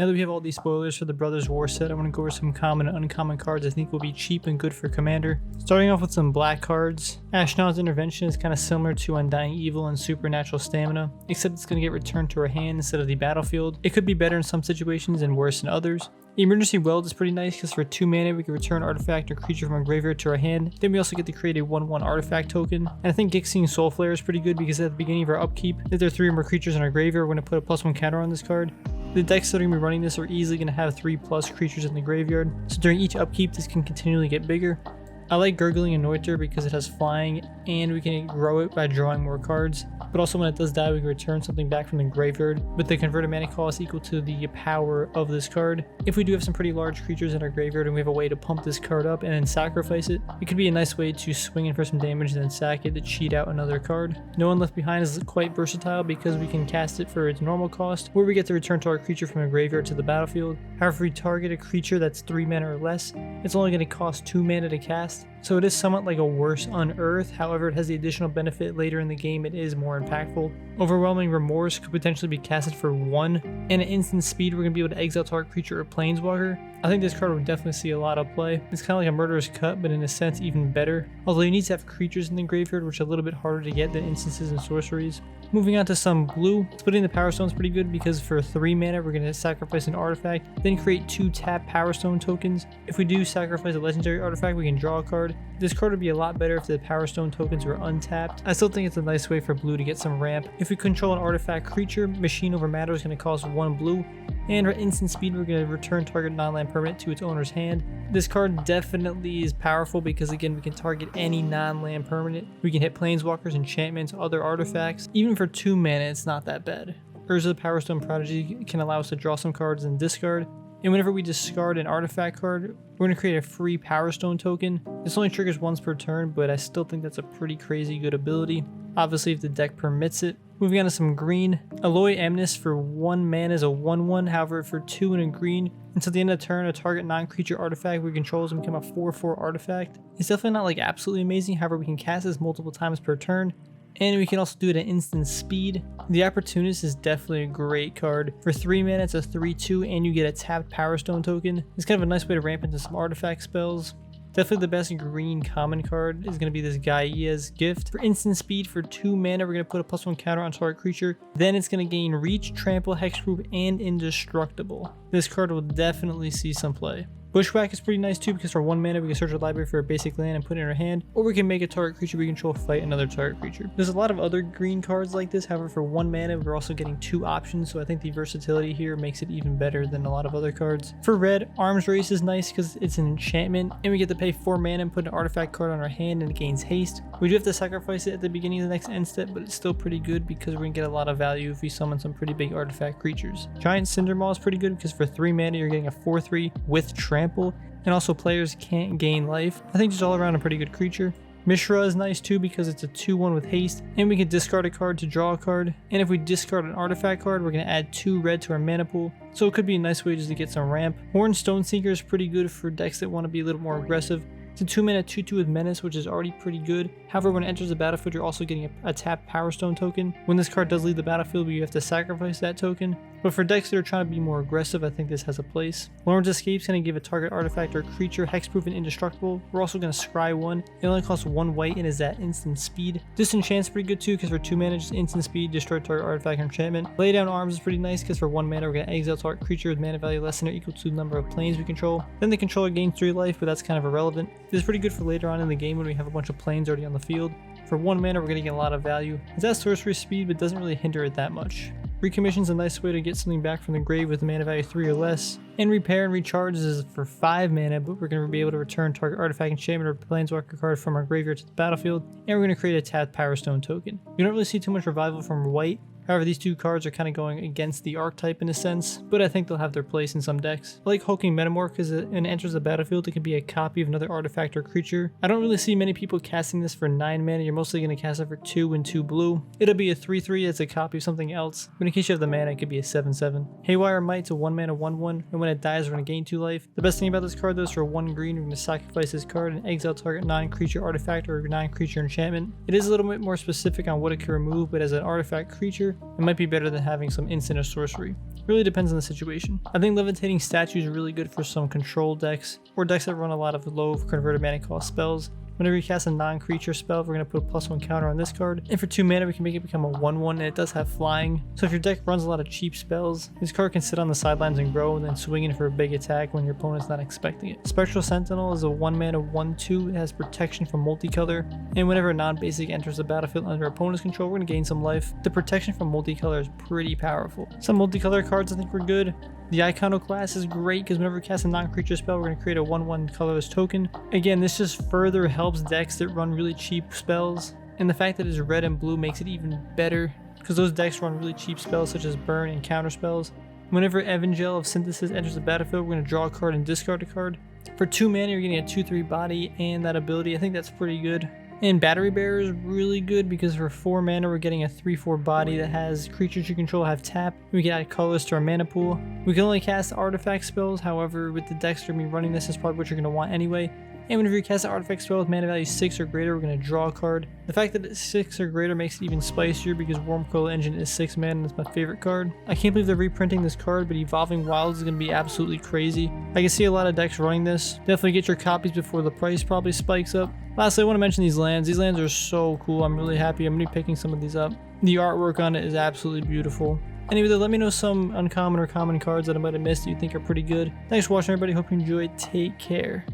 Now that we have all these spoilers for the Brothers War set, I want to go over some common and uncommon cards I think will be cheap and good for Commander. Starting off with some black cards. Ashnod's Intervention is kind of similar to Undying Evil and Supernatural Stamina, except it's going to get returned to our hand instead of the battlefield. It could be better in some situations and worse in others. Emergency Weld is pretty nice because for 2 mana we can return artifact or creature from our graveyard to our hand. Then we also get to create a 1/1 artifact token. And I think Gixing Soulflare is pretty good because at the beginning of our upkeep, if there are 3 or more creatures in our graveyard, we're going to put a +1 counter on this card. The decks that are going to be running this are easily going to have 3+ creatures in the graveyard, so during each upkeep this can continually get bigger. I like Gurgling Anointer because it has flying and we can grow it by drawing more cards, but also when it does die we can return something back from the graveyard with the converted mana cost equal to the power of this card. If we do have some pretty large creatures in our graveyard and we have a way to pump this card up and then sacrifice it, it could be a nice way to swing in for some damage and then sack it to cheat out another card. No One Left Behind is quite versatile because we can cast it for its normal cost, where we get to return our creature from a graveyard to the battlefield. However, if we target a creature that's 3 mana or less, it's only going to cost 2 mana to cast. So it is somewhat like a worse Unearth, however it has the additional benefit later in the game it is more impactful. Overwhelming Remorse could potentially be casted for 1, and at instant speed we're going to be able to exile target creature or planeswalker. I think this card would definitely see a lot of play. It's kind of like a Murderous Cut, but in a sense even better. Although you need to have creatures in the graveyard, which are a little bit harder to get than instances and sorceries. Moving on to some blue, splitting the Power Stone is pretty good because for 3 mana we're going to sacrifice an artifact, then create 2 tap Power Stone tokens. If we do sacrifice a legendary artifact, we can draw a card. This card would be a lot better if the Power Stone tokens were untapped. I still think it's a nice way for blue to get some ramp. If we control an artifact creature, Machine Over Matter is going to cost 1 blue, and for instant speed we're going to return target non-land permanent to its owner's hand. This card definitely is powerful because again we can target any non-land permanent. We can hit planeswalkers, enchantments, other artifacts. Even for 2 mana it's not that bad. Urza the Power Stone Prodigy can allow us to draw some cards and discard. And whenever we discard an artifact card, we're going to create a free Power Stone token. This only triggers once per turn, but I still think that's a pretty crazy good ability. Obviously if the deck permits it. Moving on to some green. Alloy Amnest for 1 mana is a 1/1, however for 2 and a green, until the end of the turn a target non-creature artifact we control is going to become a 4/4 artifact. It's definitely not like absolutely amazing, however we can cast this multiple times per turn. And we can also do it at instant speed. The Opportunist is definitely a great card. For 3 mana it's a 3/2 and you get a tapped Power Stone token. It's kind of a nice way to ramp into some artifact spells. Definitely the best green common card is going to be this Gaia's Gift. For instant speed, for 2 mana, we're going to put a +1 counter on target creature. Then it's going to gain Reach, Trample, Hexproof, and Indestructible. This card will definitely see some play. Bushwhack is pretty nice too because for 1 mana we can search our library for a basic land and put it in our hand, or we can make a target creature we control fight another target creature. There's a lot of other green cards like this, however for 1 mana we're also getting 2 options, so I think the versatility here makes it even better than a lot of other cards. For red, Arms Race is nice because it's an enchantment and we get to pay 4 mana and put an artifact card on our hand and it gains haste. We do have to sacrifice it at the beginning of the next end step, but it's still pretty good because we're going to get a lot of value if we summon some pretty big artifact creatures. Giant Cindermaw is pretty good because for 3 mana you're getting a 4/3 with Trample, and also players can't gain life. I think just all around a pretty good creature. Mishra is nice too because it's a 2/1 with haste, and we can discard a card to draw a card. And if we discard an artifact card, we're going to add 2 red to our mana pool, so it could be a nice way just to get some ramp. Horn Stoneseeker is pretty good for decks that want to be a little more aggressive. It's a 2 mana 2/2 with Menace, which is already pretty good. However, when it enters the battlefield, you're also getting a tapped Power Stone token. When this card does leave the battlefield, you have to sacrifice that token. But for decks that are trying to be more aggressive, I think this has a place. Lorne's Escape is going to give a target artifact or creature hexproof and indestructible. We're also going to scry 1. It only costs 1 white and is at instant speed. Disenchant's pretty good too because for 2 mana, just instant speed, destroy target artifact or enchantment. Lay Down Arms is pretty nice because for 1 mana, we're going to exile target creature with mana value less than or equal to the number of planes we control. Then the controller gains 3 life, but that's kind of irrelevant. This is pretty good for later on in the game when we have a bunch of planes already on the field. For 1 mana, we're going to get a lot of value. It's at sorcery speed, but doesn't really hinder it that much. Recommission's a nice way to get something back from the grave with a mana value 3 or less. And Repair and Recharge is for 5 mana, but we're going to be able to return target artifact, enchantment, or planeswalker card from our graveyard to the battlefield. And we're going to create a tapped Power Stone token. You don't really see too much revival from white. However, these 2 cards are kind of going against the archetype in a sense, but I think they'll have their place in some decks. I like Hulking Metamorph because when it enters the battlefield, it can be a copy of another artifact or creature. I don't really see many people casting this for 9 mana. You're mostly going to cast it for 2 and 2 blue. It'll be a 3/3 as a copy of something else, but in case you have the mana, it could be a 7/7. Haywire Might's a 1 mana 1/1, and when it dies, we're going to gain 2 life. The best thing about this card though is for 1 green, we're going to sacrifice this card and exile target non-creature artifact or non-creature enchantment. It is a little bit more specific on what it can remove, but as an artifact creature, creature, it might be better than having some instant or sorcery. Really depends on the situation. I think Levitating Statue is really good for some control decks, or decks that run a lot of low converted mana cost spells. Whenever you cast a non-creature spell, we're going to put a +1 counter on this card. And for 2 mana, we can make it become a 1/1, and it does have flying. So if your deck runs a lot of cheap spells, this card can sit on the sidelines and grow, and then swing in for a big attack when your opponent's not expecting it. Spectral Sentinel is a 1 mana 1/2. It has protection from Multicolor, and whenever a non-basic enters the battlefield under opponent's control, we're going to gain some life. The protection from Multicolor is pretty powerful. Some Multicolor cards I think were good. The Iconoclast is great because whenever we cast a non-creature spell, we're going to create a 1/1 colorless token. Again, this just further helps decks that run really cheap spells, and the fact that it's red and blue makes it even better because those decks run really cheap spells such as burn and counter spells. Whenever Evangel of Synthesis enters the battlefield, we're going to draw a card and discard a card. For 2 mana, you're getting a 2/3 body and that ability. I think that's pretty good. And Battery Bearer is really good because for 4 mana, we're getting a 3/4 body that has creatures you control have tap. We can add colorless to our mana pool. We can only cast artifact spells, however, with the decks that are running this is probably what you're going to want anyway. And whenever you cast an artifact spell with mana value 6 or greater, we're going to draw a card. The fact that it's 6 or greater makes it even spicier because Wormcoil Engine is 6 mana and it's my favorite card. I can't believe they're reprinting this card, but Evolving Wilds is going to be absolutely crazy. I can see a lot of decks running this. Definitely get your copies before the price probably spikes up. Lastly, I want to mention these lands. These lands are so cool. I'm really happy. I'm going to be picking some of these up. The artwork on it is absolutely beautiful. Anyway, let me know some uncommon or common cards that I might have missed that you think are pretty good. Thanks for watching, everybody. Hope you enjoyed. Take care.